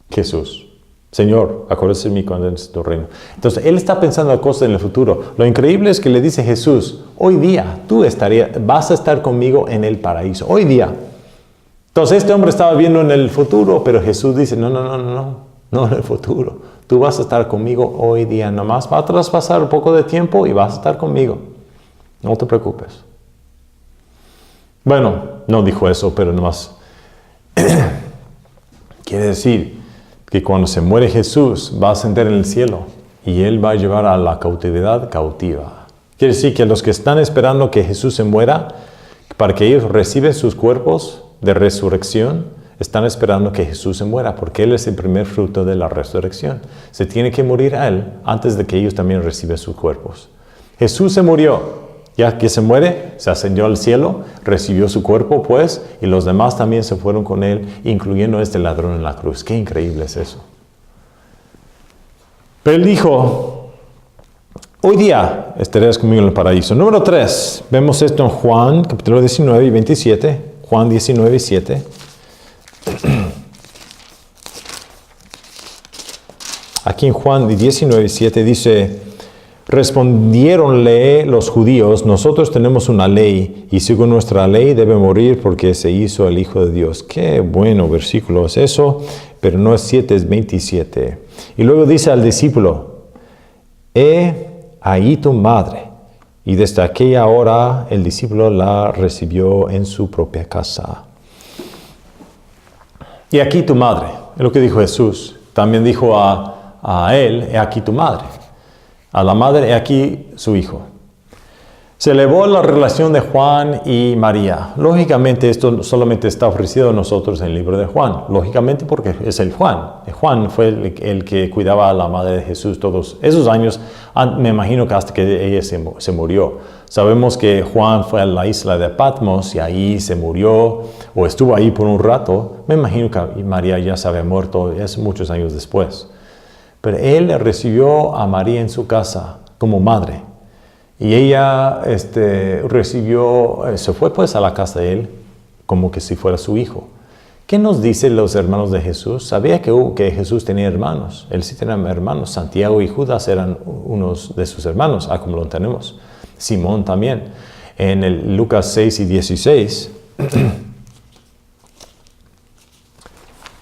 Jesús. Señor, acuérdese de mí cuando entres en tu reino. Entonces, él está pensando en cosas en el futuro. Lo increíble es que le dice Jesús, hoy día tú vas a estar conmigo en el paraíso. Hoy día. Entonces, este hombre estaba viendo en el futuro, pero Jesús dice, no. no en el futuro. Tú vas a estar conmigo hoy día. Nomás va a traspasar un poco de tiempo y vas a estar conmigo. No te preocupes. Bueno, no dijo eso, pero nomás quiere decir que cuando se muere Jesús va a ascender en el cielo y Él va a llevar a la cautividad cautiva. Quiere decir que los que están esperando que Jesús se muera, para que ellos reciban sus cuerpos de resurrección, están esperando que Jesús se muera, porque Él es el primer fruto de la resurrección. Se tiene que morir a Él antes de que ellos también reciban sus cuerpos. Jesús se murió. Ya que se muere, se ascendió al cielo, recibió su cuerpo, pues, y los demás también se fueron con Él, incluyendo a este ladrón en la cruz. Qué increíble es eso. Pero Él dijo, hoy día estarás conmigo en el paraíso. Número 3, vemos esto en Juan, capítulo 19 y 27. Juan 19 y 7. Aquí en Juan 19 y 7 dice, respondiéronle los judíos, nosotros tenemos una ley y según nuestra ley debe morir porque se hizo el Hijo de Dios. Qué bueno versículo es eso, pero no es 7, es 27. Y luego dice al discípulo, ahí tu madre. Y desde aquella hora el discípulo la recibió en su propia casa. Y aquí tu madre, es lo que dijo Jesús. También dijo a él, aquí tu madre. A la madre, aquí su hijo. Se elevó la relación de Juan y María. Lógicamente, esto solamente está ofrecido a nosotros en el libro de Juan. Lógicamente, porque es el Juan. Juan fue el que cuidaba a la madre de Jesús todos esos años. Me imagino que hasta que ella se murió. Sabemos que Juan fue a la isla de Patmos y ahí se murió o estuvo ahí por un rato. Me imagino que María ya se había muerto, es muchos años después. Pero él recibió a María en su casa como madre. Y ella se fue pues a la casa de él como que si fuera su hijo. ¿Qué nos dicen los hermanos de Jesús? Sabía que Jesús tenía hermanos. Él sí tenía hermanos. Santiago y Judas eran unos de sus hermanos, como lo tenemos. Simón también. En el Lucas 6 y 16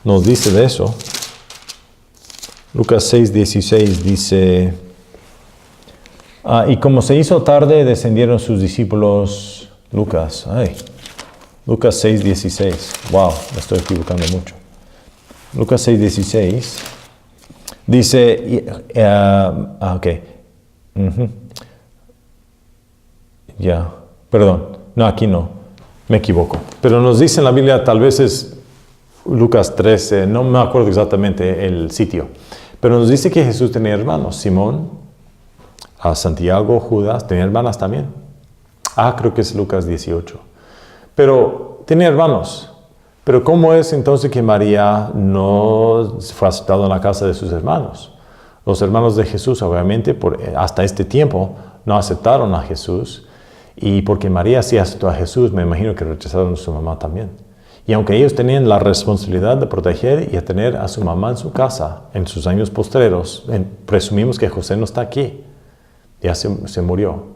nos dice de eso. Lucas 6, 16 dice, y como se hizo tarde, descendieron sus discípulos. Lucas 6, 16. Wow, me estoy equivocando mucho. Lucas 6, 16 dice, ok. Ya, perdón. No, aquí no. Me equivoco. Pero nos dice en la Biblia, tal vez es Lucas 13, no me acuerdo exactamente el sitio. Pero nos dice que Jesús tenía hermanos. Simón, Santiago, Judas, tenía hermanas también. Creo que es Lucas 18. Pero tenía hermanos. Pero ¿cómo es entonces que María no fue aceptada en la casa de sus hermanos? Los hermanos de Jesús, obviamente, hasta este tiempo, no aceptaron a Jesús. Y porque María sí aceptó a Jesús, me imagino que rechazaron a su mamá también. Y aunque ellos tenían la responsabilidad de proteger y tener a su mamá en su casa en sus años postreros, presumimos que José no está aquí, ya se murió.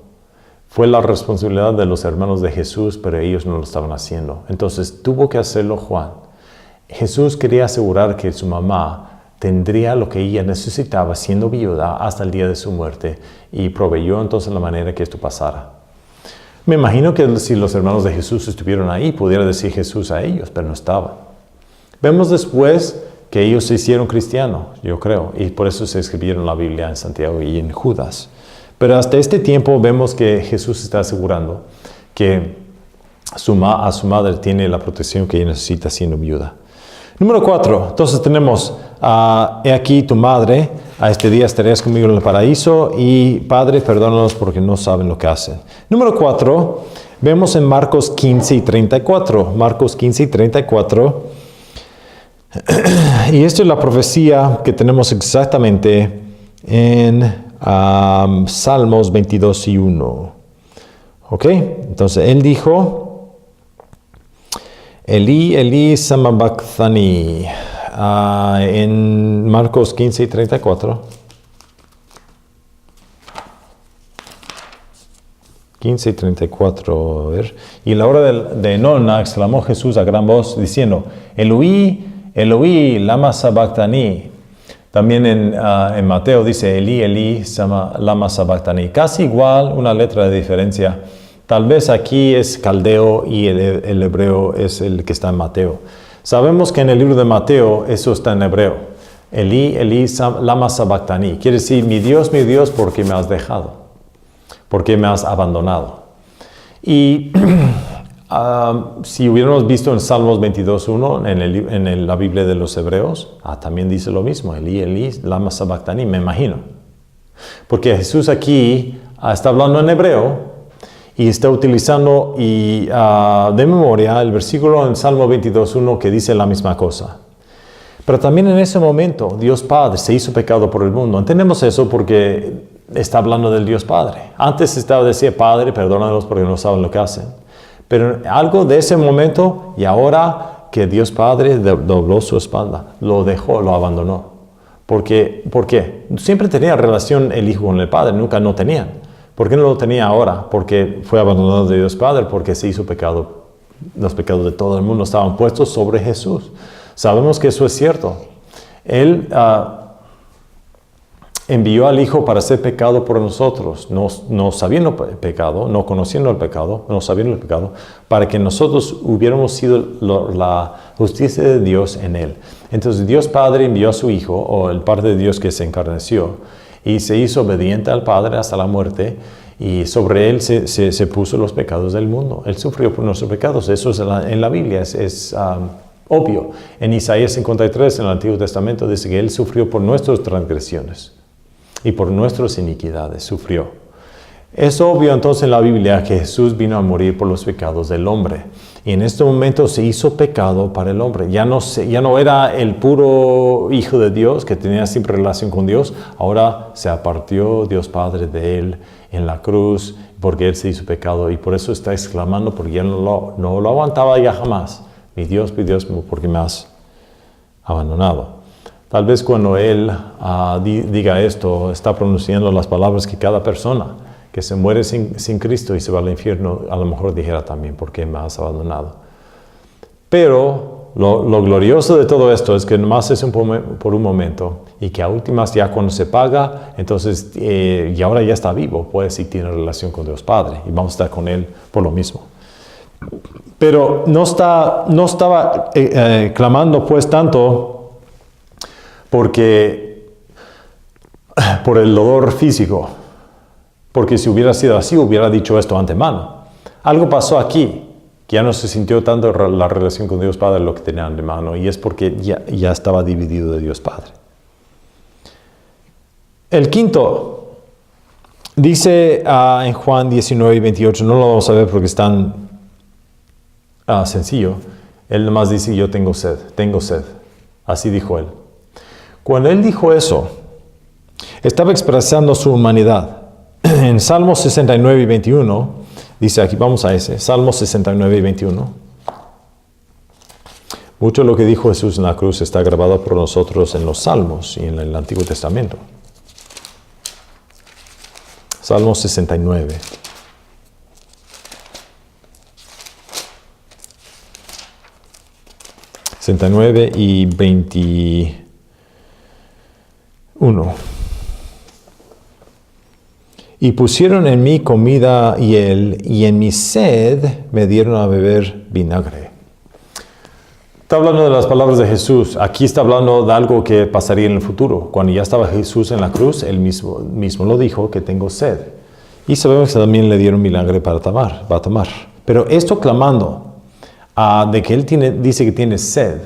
Fue la responsabilidad de los hermanos de Jesús, pero ellos no lo estaban haciendo. Entonces tuvo que hacerlo Juan. Jesús quería asegurar que su mamá tendría lo que ella necesitaba siendo viuda hasta el día de su muerte y proveyó entonces la manera que esto pasara. Me imagino que si los hermanos de Jesús estuvieron ahí, pudiera decir Jesús a ellos, pero no estaba. Vemos después que ellos se hicieron cristianos, yo creo, y por eso se escribieron la Biblia en Santiago y en Judas. Pero hasta este tiempo vemos que Jesús está asegurando que a su madre tiene la protección que ella necesita siendo viuda. Número 4, entonces tenemos, he aquí tu madre, a este día estarías conmigo en el paraíso, y Padre, perdónalos porque no saben lo que hacen. Número 4, vemos en Marcos 15 y 34. Marcos 15 y 34. Y esto es la profecía que tenemos exactamente en Salmos 22 y 1. ¿Ok? Entonces él dijo, Elí, Elí, samabakthani, en Marcos 15 y 34. 15 y 34, a ver. Y en la hora de nona exclamó Jesús a gran voz diciendo, Eloí, Eloí, lama sabactani. También en Mateo dice, Eli, Eli, lama sabactani. Casi igual, una letra de diferencia. Tal vez aquí es caldeo y el hebreo es el que está en Mateo. Sabemos que en el libro de Mateo eso está en hebreo. Eli, Eli, lama sabactani. Quiere decir, mi Dios, ¿por qué me has dejado? ¿Por qué me has abandonado? Y si hubiéramos visto en Salmos 22.1, en la Biblia de los Hebreos, también dice lo mismo. Eli, Eli, lama sabactani, me imagino. Porque Jesús aquí está hablando en hebreo, y está utilizando de memoria el versículo en Salmo 22.1 que dice la misma cosa. Pero también en ese momento, Dios Padre se hizo pecado por el mundo. Entendemos eso porque está hablando del Dios Padre. Antes decía, Padre, perdónalos porque no saben lo que hacen. Pero algo de ese momento, y ahora que Dios Padre dobló su espalda, lo dejó, lo abandonó. ¿Por qué? Siempre tenía relación el Hijo con el Padre, nunca no tenían. ¿Por qué no lo tenía ahora? Porque fue abandonado de Dios Padre, porque se hizo pecado. Los pecados de todo el mundo estaban puestos sobre Jesús. Sabemos que eso es cierto. Él envió al Hijo para ser pecado por nosotros, no sabiendo pecado, no conociendo el pecado, no sabiendo el pecado, para que nosotros hubiéramos sido la justicia de Dios en Él. Entonces Dios Padre envió a su Hijo, o el parte de Dios que se encarneció, y se hizo obediente al Padre hasta la muerte, y sobre Él se puso los pecados del mundo. Él sufrió por nuestros pecados. Eso es en la Biblia, es obvio. En Isaías 53, en el Antiguo Testamento, dice que Él sufrió por nuestras transgresiones y por nuestras iniquidades, sufrió. Es obvio entonces en la Biblia que Jesús vino a morir por los pecados del hombre. Y en este momento se hizo pecado para el hombre. Ya no era el puro Hijo de Dios que tenía siempre relación con Dios. Ahora se apartó Dios Padre de él en la cruz porque él se hizo pecado. Y por eso está exclamando, porque ya no lo aguantaba ya jamás. Mi Dios, ¿por qué me has abandonado? Tal vez cuando él diga esto, está pronunciando las palabras que cada persona que se muere sin Cristo y se va al infierno, a lo mejor dijera también, ¿por qué me has abandonado? Pero lo glorioso de todo esto es que nomás es por un momento, y que a últimas ya cuando se paga, entonces, y ahora ya está vivo, pues sí tiene relación con Dios Padre, y vamos a estar con Él por lo mismo. Pero no estaba clamando pues tanto por el dolor físico. Porque si hubiera sido así, hubiera dicho esto antemano. Algo pasó aquí, que ya no se sintió tanto la relación con Dios Padre lo que tenía antemano, y es porque ya estaba dividido de Dios Padre. El quinto, dice en Juan 19 y 28, no lo vamos a ver porque es tan sencillo. Él nomás dice, yo tengo sed. Así dijo él. Cuando él dijo eso, estaba expresando su humanidad. En Salmos 69 y 21, dice aquí, vamos a ese, Salmos 69 y 21. Mucho de lo que dijo Jesús en la cruz está grabado por nosotros en los Salmos y en el Antiguo Testamento. Salmos 69. Y 21. Y pusieron en mí comida y en mi sed me dieron a beber vinagre. Está hablando de las palabras de Jesús. Aquí está hablando de algo que pasaría en el futuro. Cuando ya estaba Jesús en la cruz, él mismo lo dijo, que tengo sed. Y sabemos que también le dieron vinagre para tomar. Pero esto clamando de que él dice que tiene sed.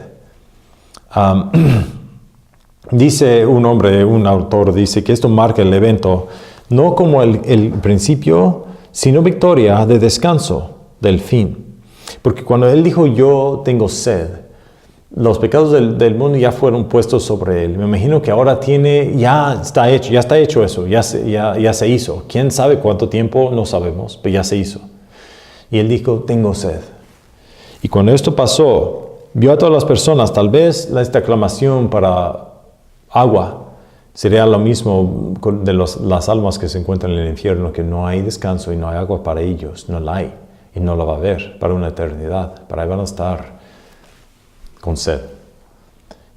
Dice un autor, dice que esto marca el evento no como el principio, sino victoria de descanso del fin. Porque cuando él dijo, yo tengo sed, los pecados del mundo ya fueron puestos sobre él. Me imagino que ahora ya está hecho eso, ya se hizo. ¿Quién sabe cuánto tiempo? No sabemos, pero ya se hizo. Y él dijo, tengo sed. Y cuando esto pasó, vio a todas las personas, tal vez esta aclamación para agua, sería lo mismo de las almas que se encuentran en el infierno, que no hay descanso y no hay agua para ellos, no la hay, y no la va a haber para una eternidad, para ahí van a estar con sed.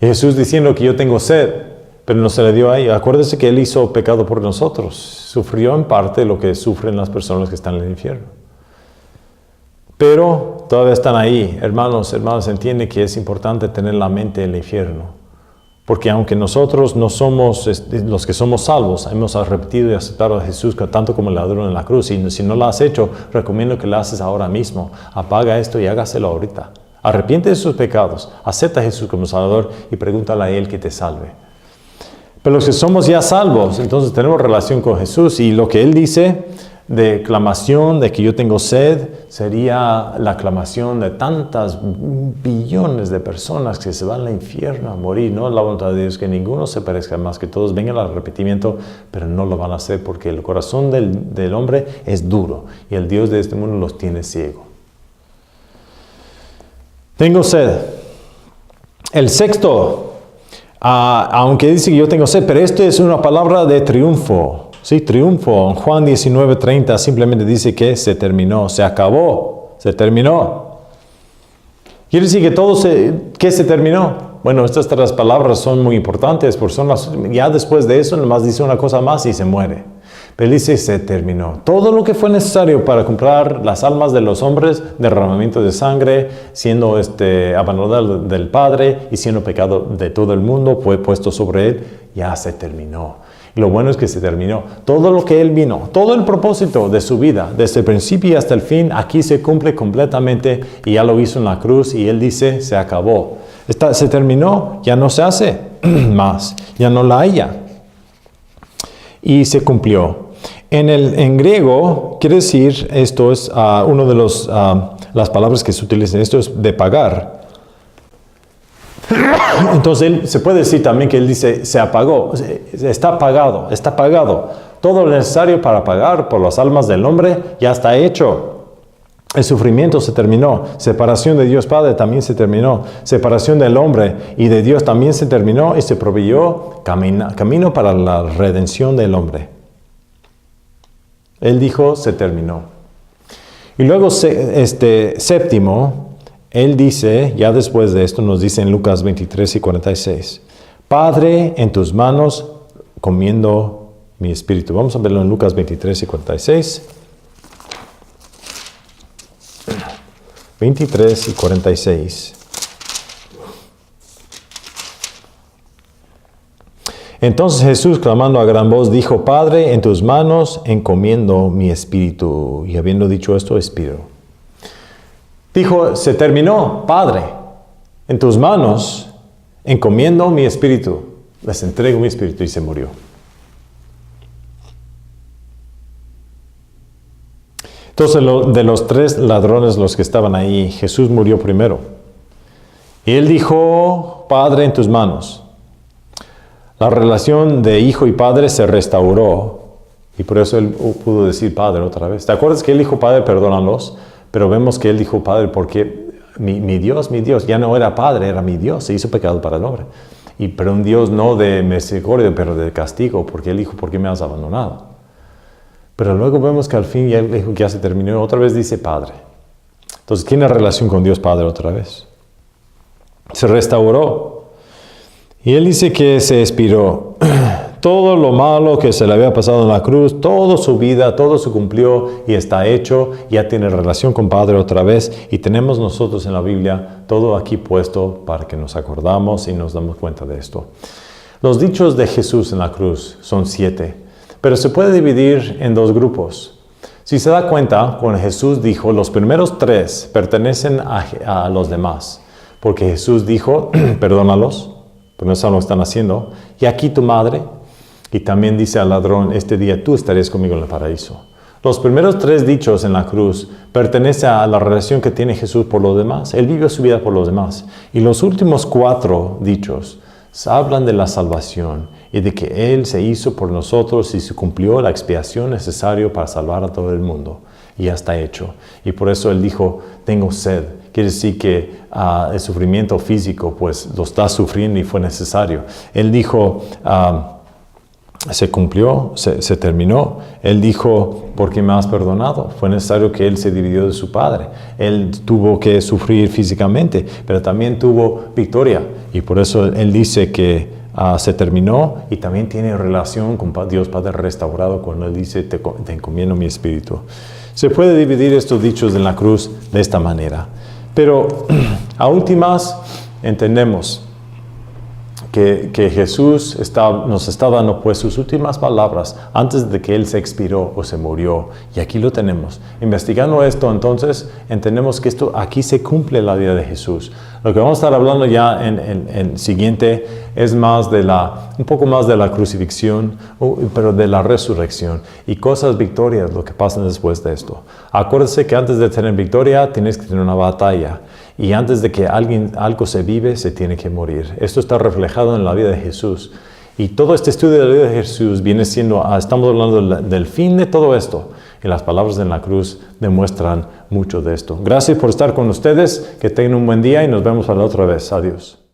Y Jesús diciendo que yo tengo sed, pero no se le dio a ella. Acuérdese que Él hizo pecado por nosotros. Sufrió en parte lo que sufren las personas que están en el infierno. Pero todavía están ahí. Hermanos, entienden que es importante tener la mente en el infierno. Porque aunque nosotros no somos los que somos salvos, hemos arrepentido y aceptado a Jesús tanto como el ladrón en la cruz. Y si no lo has hecho, recomiendo que lo haces ahora mismo. Apaga esto y hágaselo ahorita. Arrepiente de sus pecados, acepta a Jesús como Salvador y pregúntale a Él que te salve. Pero los que somos ya salvos, entonces tenemos relación con Jesús y lo que Él dice de clamación, de que yo tengo sed, sería la clamación de tantas billones de personas que se van al infierno a morir. No es la voluntad de Dios que ninguno se perezca, más que todos vengan al arrepentimiento, pero no lo van a hacer porque el corazón del hombre es duro y el Dios de este mundo los tiene ciego. Tengo sed. El sexto, aunque dice que yo tengo sed, pero esto es una palabra de triunfo. Sí, triunfo. En Juan 19:30 simplemente dice que se terminó, se acabó, se terminó. Quiere decir que ¿qué se terminó? Bueno, estas tres palabras son muy importantes, porque ya después de eso nomás dice una cosa más y se muere. Pero dice, se terminó. Todo lo que fue necesario para comprar las almas de los hombres, derramamiento de sangre, siendo abandonado del Padre y siendo pecado de todo el mundo, fue puesto sobre Él, ya se terminó. Y lo bueno es que se terminó. Todo lo que Él vino, todo el propósito de su vida, desde el principio hasta el fin, aquí se cumple completamente y ya lo hizo en la cruz y Él dice, se acabó. Se terminó, ya no se hace más, ya no la haya. Y se cumplió. En griego, quiere decir, esto es uno de las palabras que se utilizan, esto es de pagar. Entonces, se puede decir también que él dice, se apagó, está pagado. Todo lo necesario para pagar por las almas del hombre ya está hecho. El sufrimiento se terminó. Separación de Dios Padre también se terminó. Separación del hombre y de Dios también se terminó y se proveyó camino para la redención del hombre. Él dijo, se terminó. Y luego, séptimo, Él dice, ya después de esto, nos dice en Lucas 23 y 46, Padre, en tus manos comiendo mi espíritu. Vamos a verlo en Lucas 23 y 46. 23 y 46. Entonces Jesús, clamando a gran voz, dijo, Padre, en tus manos encomiendo mi espíritu. Y habiendo dicho esto, expiró. Dijo, se terminó, Padre, en tus manos encomiendo mi espíritu. Les entrego mi espíritu y se murió. Entonces, de los tres ladrones, los que estaban ahí, Jesús murió primero. Y Él dijo, Padre, en tus manos. La relación de hijo y padre se restauró. Y por eso Él pudo decir Padre otra vez. ¿Te acuerdas que Él dijo, Padre, perdónalos? Pero vemos que Él dijo, Padre, porque mi Dios, ya no era Padre, era mi Dios. Se hizo pecado para el hombre. Pero un Dios no de misericordia, pero de castigo, porque Él dijo, ¿por qué me has abandonado? Pero luego vemos que al fin ya dijo que ya se terminó. Otra vez dice Padre. Entonces tiene relación con Dios Padre otra vez. Se restauró. Y Él dice que se expiró. Todo lo malo que se le había pasado en la cruz, toda su vida, todo se cumplió y está hecho. Ya tiene relación con Padre otra vez. Y tenemos nosotros en la Biblia todo aquí puesto para que nos acordamos y nos damos cuenta de esto. Los dichos de Jesús en la cruz son 7. Pero se puede dividir en 2 grupos. Si se da cuenta, cuando Jesús dijo, los primeros 3 pertenecen a los demás. Porque Jesús dijo, perdónalos, pero no saben lo que están haciendo. Y aquí tu madre. Y también dice al ladrón, este día tú estarías conmigo en el paraíso. Los primeros 3 dichos en la cruz pertenecen a la relación que tiene Jesús por los demás. Él vivió su vida por los demás. Y los últimos 4 dichos hablan de la salvación y de que Él se hizo por nosotros y se cumplió la expiación necesaria para salvar a todo el mundo. Y ya está hecho. Y por eso Él dijo, tengo sed. Quiere decir que el sufrimiento físico, pues lo está sufriendo y fue necesario. Él dijo, se cumplió, se terminó. Él dijo, ¿por qué me has perdonado? Fue necesario que Él se dividió de su Padre. Él tuvo que sufrir físicamente, pero también tuvo victoria. Y por eso Él dice que se terminó y también tiene relación con Dios Padre restaurado cuando Él dice, te encomiendo mi espíritu. Se puede dividir estos dichos en la cruz de esta manera. Pero a últimas entendemos que Jesús nos está dando pues sus últimas palabras antes de que Él se expiró o se murió. Y aquí lo tenemos. Investigando esto, entonces, entendemos que aquí se cumple la vida de Jesús. Lo que vamos a estar hablando ya en siguiente es un poco más de la crucifixión, pero de la resurrección y cosas victorias, lo que pasa después de esto. Acuérdese que antes de tener victoria, tienes que tener una batalla. Y antes de que algo se vive, se tiene que morir. Esto está reflejado en la vida de Jesús. Y todo este estudio de la vida de Jesús viene siendo, estamos hablando del fin de todo esto. Y las palabras en la cruz demuestran mucho de esto. Gracias por estar con ustedes. Que tengan un buen día y nos vemos para la otra vez. Adiós.